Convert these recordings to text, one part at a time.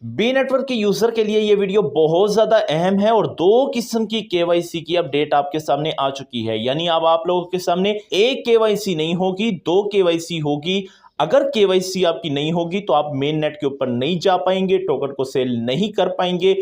B network के user के लिए ये वीडियो बहुत ज्यादा अहम है और दो किस्म की केवाईसी की अपडेट आपके सामने आ चुकी है। यानी अब आप लोगों के सामने एक केवाईसी नहीं होगी, दो केवाईसी होगी। अगर केवाईसी आपकी नहीं होगी तो आप मेन नेट के ऊपर नहीं जा पाएंगे, टोकन को सेल नहीं कर पाएंगे।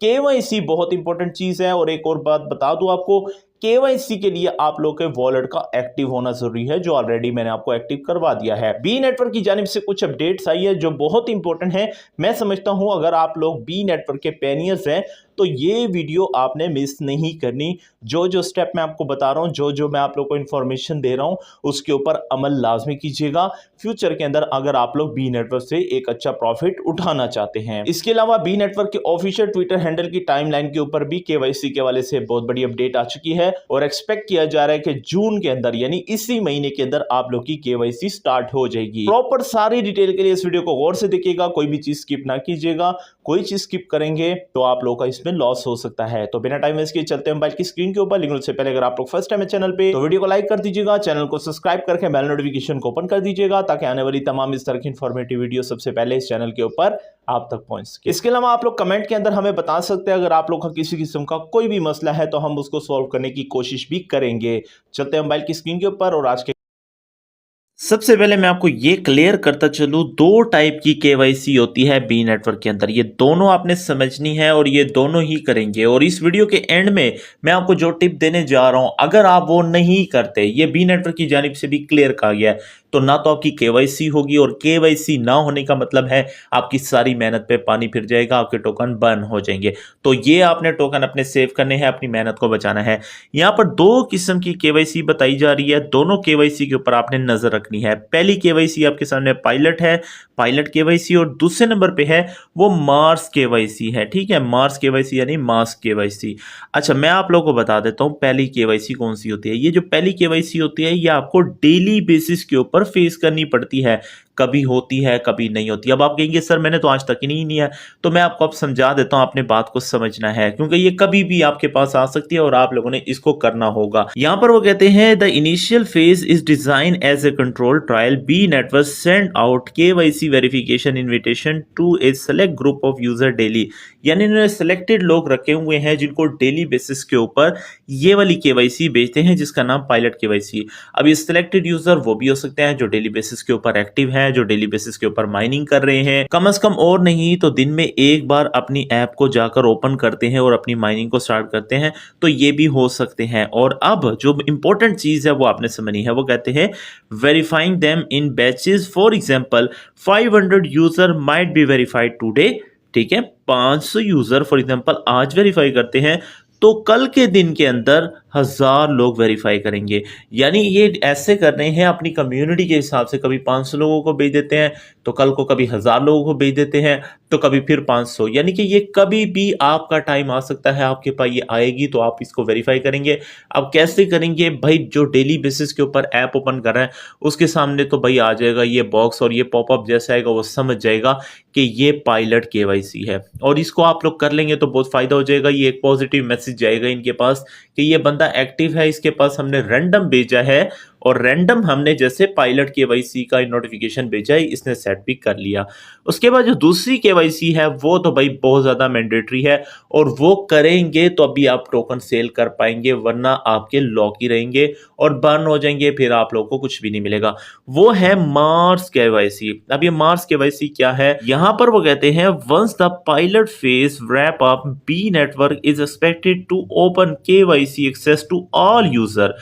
केवाईसी बहुत इंपॉर्टेंट चीज है। और एक और बात बता दूं आपको, केवाईसी के लिए आप लोग के वॉलेट का एक्टिव होना जरूरी है, जो ऑलरेडी मैंने आपको एक्टिव करवा दिया है। बी नेटवर्क की जानिब से कुछ अपडेट्स आई है जो बहुत इंपॉर्टेंट है। मैं समझता हूं अगर आप लोग बी नेटवर्क के पेनियर्स हैं तो ये वीडियो आपने मिस नहीं करनी। जो जो स्टेप मैं आपको बता रहा हूं, जो जो मैं आप लोग को इंफॉर्मेशन दे रहा हूं, उसके ऊपर अमल लाजमी कीजिएगा। फ्यूचर के अंदर अगर आप लोग बी नेटवर्क से एक अच्छा प्रॉफिट उठाना चाहते हैं। इसके अलावा बी नेटवर्क के ऑफिशियल ट्विटर हैंडल की टाइमलाइन के ऊपर भी केवाईसी के हवाले से बहुत बड़ी अपडेट आ चुकी है और एक्सपेक्ट किया जा रहा है कि जून के अंदर यानी इसी महीने के अंदर आप लोग की केवाईसी स्टार्ट हो जाएगी। प्रॉपर सारी डिटेल के लिए इस वीडियो को गौर से देखिएगा, कोई भी चीज स्किप ना कीजिएगा। कोई चीज स्किप करेंगे तो आप लोग का इसमें लॉस हो सकता है। तो बिना टाइम वेस्ट किए चलते हैं मोबाइल की स्क्रीन के ऊपर। लेकिन उससे पहले अगर आप लोग फर्स्ट टाइम है चैनल पे तो वीडियो को लाइक कर दीजिएगा, चैनल को सब्सक्राइब करके बेल नोटिफिकेशन को ओपन कर दीजिएगा ताकि आने वाली तमाम इस तरह की इंफॉर्मेटिव वीडियो सबसे पहले इस चैनल के ऊपर आप तक पहुंच सके। इसके अलावा आप लोग कमेंट के अंदर हमें बता सकते हैं अगर आप लोग का किसी किस्म का कोई भी मसला है तो हम उसको सॉल्व करने की कोशिश भी करेंगे। चलते हैं मोबाइल की स्क्रीन के ऊपर और आज के सबसे पहले मैं आपको ये क्लियर करता चलूं, दो टाइप की केवाईसी होती है बी नेटवर्क के अंदर। ये दोनों आपने समझनी है और ये दोनों ही करेंगे। और इस वीडियो के एंड में मैं आपको जो टिप देने जा रहा हूं, अगर आप वो नहीं करते, ये बी नेटवर्क की जानिब से भी क्लियर कहा गया है, तो ना तो आपकी केवाईसी होगी और केवाईसी ना होने का मतलब है आपकी सारी मेहनत पे पानी फिर जाएगा, आपके टोकन बर्न हो जाएंगे। तो ये आपने टोकन अपने सेव करने हैं, अपनी मेहनत को बचाना है। यहां पर दो किस्म की केवाईसी बताई जा रही है, दोनों केवाईसी के ऊपर आपने नजर रखनी है। पहली केवाईसी आपके सामने पायलट है, पायलट केवाईसी, और दूसरे नंबर पे है वो मार्स केवाईसी है। ठीक है, मार्स केवाईसी यानी मास्क केवाईसी। अच्छा, मैं आप लोगों को बता देता हूं पहली केवाईसी कौन सी होती है। ये जो पहली केवाईसी होती है ये आपको डेली बेसिस के ऊपर फेस करनी पड़ती है। कभी होती है कभी नहीं होती। अब आप कहेंगे सर मैंने तो आज तक ही नहीं है, तो मैं आपको अब समझा देता हूं, आपने बात को समझना है क्योंकि ये कभी भी आपके पास आ सकती है और आप लोगों ने इसको करना होगा। यहां पर वो कहते हैं the initial phase is design as a control trial, Bee Network send out KYC verification invitation to a select group of user daily. यानी इन्होंने सिलेक्टेड लोग रखे हुए हैं जिनको डेली बेसिस के ऊपर ये वाली केवाईसी भेजते हैं जिसका नाम पायलट केवाईसी। अब ये सिलेक्टेड यूजर वो भी हो सकते हैं जो डेली बेसिस के ऊपर एक्टिव है, जो डेली बेसिस के ऊपर माइनिंग कर रहे हैं, कम से कम और नहीं तो दिन में एक बार अपनी ऐप को जाकर ओपन करते हैं और अपनी माइनिंग को स्टार्ट करते हैं, तो ये भी हो सकते हैं। और अब जो इंपॉर्टेंट चीज है वो आपने समझनी है। वो कहते हैं verifying them in batches, for example 500 user might be verified today. ठीक है, 500 यूजर फॉर एग्जांपल आज वेरीफाई करते हैं तो कल के दिन के अंदर 1000 लोग वेरीफाई करेंगे। यानी ये ऐसे कर रहे हैं अपनी कम्युनिटी के हिसाब से, कभी 500 लोगों को भेज देते हैं तो कल को कभी 1000 लोगों को भेज देते हैं तो कभी फिर 500। यानी कि ये कभी भी आपका टाइम आ सकता है, आपके पास ये आएगी तो आप इसको वेरीफाई करेंगे। अब कैसे करेंगे भाई, जो डेली बेसिस के ऊपर ऐप ओपन कर रहा है उसके सामने तो भाई आ जाएगा ये बॉक्स और ये पॉपअप जैसा आएगा वो समझ जाएगा कि ये पायलट केवाईसी है और इसको आप लोग कर लेंगे तो बहुत फायदा हो जाएगा। ये एक पॉजिटिव मैसेज जाएगा इनके पास कि ये बंदा एक्टिव है, इसके पास हमने रैंडम भेजा है और रैंडम हमने जैसे पायलट केवाईसी का नोटिफिकेशन भेजा है, इसने सेट भी कर लिया। उसके बाद जो दूसरी केवाईसी है वो तो भाई बहुत ज्यादा मैंडेटरी है और वो करेंगे तो अभी आप टोकन सेल कर पाएंगे, वरना आपके लॉक ही रहेंगे और बर्न हो जाएंगे, फिर आप लोगों को कुछ भी नहीं मिलेगा। वो है मार्स केवाईसी। अब ये मार्स केवाईसी क्या है, यहां पर वो कहते हैं once the pilot phase wrap up, Bee Network is expected to open KYC access to all user.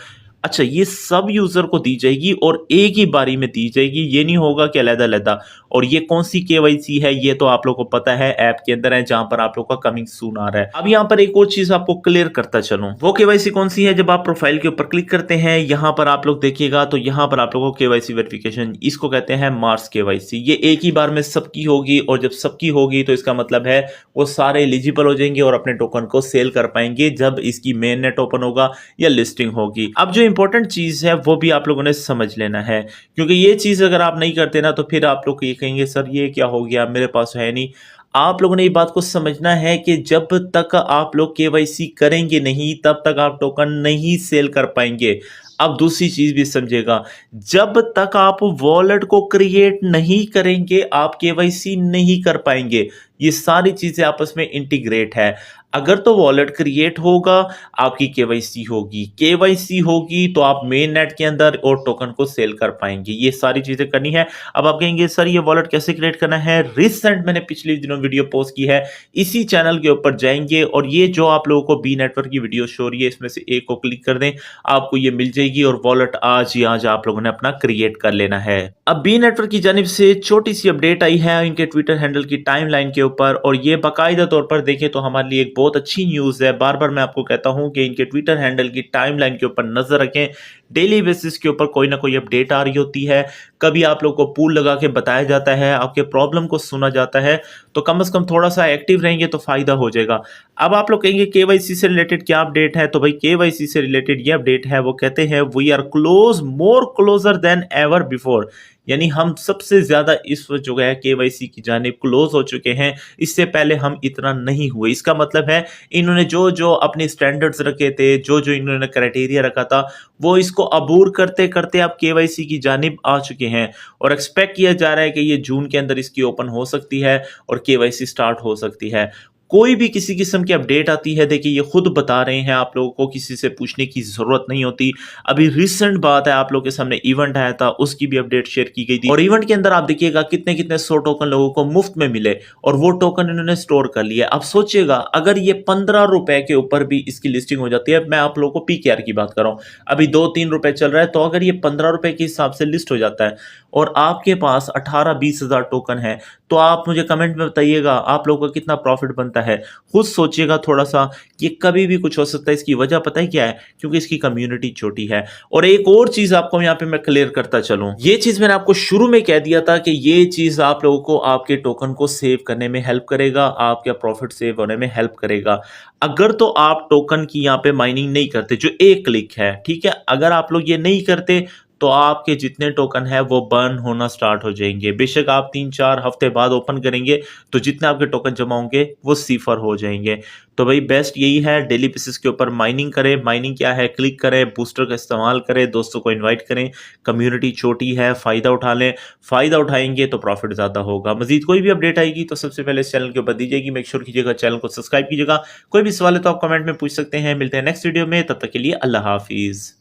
अच्छा, ये सब यूजर को दी जाएगी और एक ही बारी में दी जाएगी, ये नहीं होगा कि अलग-अलग। और ये कौन सी केवाईसी है ये तो आप लोग को पता है, ऐप के अंदर है जहां पर आप लोग का कमिंग सून आ रहा है। अब यहां पर एक और चीज आपको क्लियर करता चलूं, वो केवाईसी कौन सी है। जब आप प्रोफाइल के ऊपर क्लिक करते हैं यहां पर आप लोग देखिएगा तो यहां पर आप लोगों को केवाईसी वेरिफिकेशन, इसको कहते हैं मार्स केवाईसी। ये एक ही बार में सबकी होगी और जब सबकी होगी तो इसका मतलब है वो सारे एलिजिबल हो जाएंगे और अपने टोकन को सेल कर पाएंगे जब इसकी मेन नेट ओपन होगा या लिस्टिंग होगी। अब जो इंपॉर्टेंट चीज है वो भी आप लोगों ने समझ लेना है, क्योंकि ये चीज अगर आप नहीं करते ना तो फिर आप लोग ये कहेंगे सर ये क्या हो गया, मेरे पास है नहीं। आप लोगों ने ये बात को समझना है कि जब तक आप लोग केवाईसी करेंगे नहीं तब तक आप टोकन नहीं सेल कर पाएंगे। अब दूसरी चीज भी समझेगा, जब तक आप वॉलेट को क्रिएट नहीं करेंगे आप केवाईसी नहीं कर पाएंगे। ये सारी चीजें आपस में इंटीग्रेट है। अगर तो वॉलेट क्रिएट होगा, आपकी केवाईसी होगी, केवाईसी होगी तो आप मेन नेट के अंदर और टोकन को सेल कर पाएंगे। ये सारी चीजें करनी है। अब आप कहेंगे सर ये वॉलेट कैसे क्रिएट करना है? रिसेंट मैंने पिछले दिनों वीडियो पोस्ट की है, इसी चैनल के ऊपर जाएंगे और ये जो आप लोगों को बी नेटवर्क की वीडियो शो हो रही है इसमें से एक को क्लिक कर दें, आपको ये मिल जाएगी और वॉलेट आज ही आज आप लोगों ने अपना क्रिएट कर लेना है। अब बी नेटवर्क की जानिब से छोटी सी अपडेट आई है इनके ट्विटर हैंडल की टाइमलाइन के ऊपर, और ये बाकायदा तौर पर देखें तो हमारे लिए एक बहुत अच्छी न्यूज है। बार बार मैं आपको कहता हूं कि इनके ट्विटर हैंडल की टाइमलाइन के ऊपर नजर रखें। डेली बेसिस के ऊपर कोई ना कोई अपडेट आ रही होती है, कभी आप लोग को पूल लगा के बताया जाता है, आपके प्रॉब्लम को सुना जाता है, तो कम से कम थोड़ा सा एक्टिव रहेंगे तो फायदा हो जाएगा। अब आप लोग कहेंगे केवाईसी से रिलेटेड क्या अपडेट है? तो भाई केवाईसी से रिलेटेड ये अपडेट है, वो कहते हैं we are close, more closer than ever before, यानी हम सबसे ज्यादा इस वक्त जो है केवाईसी की जानिब क्लोज हो चुके हैं, इससे पहले हम इतना नहीं हुए। इसका मतलब है इन्होंने जो जो अपने स्टैंडर्ड्स रखे थे, जो जो इन्होंने क्राइटेरिया रखा था, वो इसको अबूर करते करते अब केवाईसी की जानिब आ चुके हैं और एक्सपेक्ट किया जा रहा है कि ये जून के अंदर इसकी ओपन हो सकती है और केवाईसी स्टार्ट हो सकती है। कोई भी किसी किस्म की अपडेट आती है, देखिए ये खुद बता रहे हैं, आप लोगों को किसी से पूछने की जरूरत नहीं होती। अभी रिसेंट बात है, आप लोगों के सामने इवेंट आया था, उसकी भी अपडेट शेयर की गई थी और इवेंट के अंदर आप देखिएगा कितने कितने 100 टोकन लोगों को मुफ्त में मिले और वो टोकन इन्होंने स्टोर कर लिया। अब सोचिएगा अगर ये 15 रुपए के ऊपर भी इसकी लिस्टिंग हो जाती है, मैं आप लोगों को पीकेआर की बात कर रहा हूं, अभी 2-3 रुपए चल रहा है, तो अगर ये 15 रुपए के हिसाब से लिस्ट हो जाता है और आपके पास 18-20 हजार टोकन है, तो आप मुझे कमेंट में बताइएगा आप लोगों का कितना प्रॉफिट बनता है। खुद सोचिएगा थोड़ा सा, ये कभी भी कुछ हो सकता है। इसकी वजह पता है क्या है? क्योंकि इसकी कम्युनिटी छोटी है। और एक और चीज आपको यहाँ पे मैं क्लियर करता चलूं, ये चीज मैंने आपको शुरू में कह दिया था कि ये चीज आप लोगों को आपके टोकन को सेव करने में हेल्प करेगा, आपका प्रॉफिट सेव होने में हेल्प करेगा। अगर तो आप टोकन की यहाँ पे माइनिंग नहीं करते, जो एक क्लिक है, ठीक है, अगर आप लोग ये नहीं करते तो आपके जितने टोकन है वो बर्न होना स्टार्ट हो जाएंगे। बेशक आप 3-4 हफ्ते बाद ओपन करेंगे तो जितने आपके टोकन जमा होंगे वो सिफर हो जाएंगे। तो भाई बेस्ट यही है, डेली बेसिस के ऊपर माइनिंग करें। माइनिंग क्या है? क्लिक करें, बूस्टर का इस्तेमाल करें, दोस्तों को इन्वाइट करें, कम्युनिटी छोटी है, फायदा उठा लें। फायदा उठाएंगे तो प्रॉफिट ज्यादा होगा। मजीद कोई भी अपडेट आएगी तो सबसे पहले इस चैनल के ऊपर दी जाएगी। मेक श्योर कीजिएगा चैनल को सब्सक्राइब कीजिएगा। कोई भी सवाल है तो आप कमेंट में पूछ सकते हैं। मिलते हैं नेक्स्ट वीडियो में, तब तक के लिए अल्लाह हाफिज।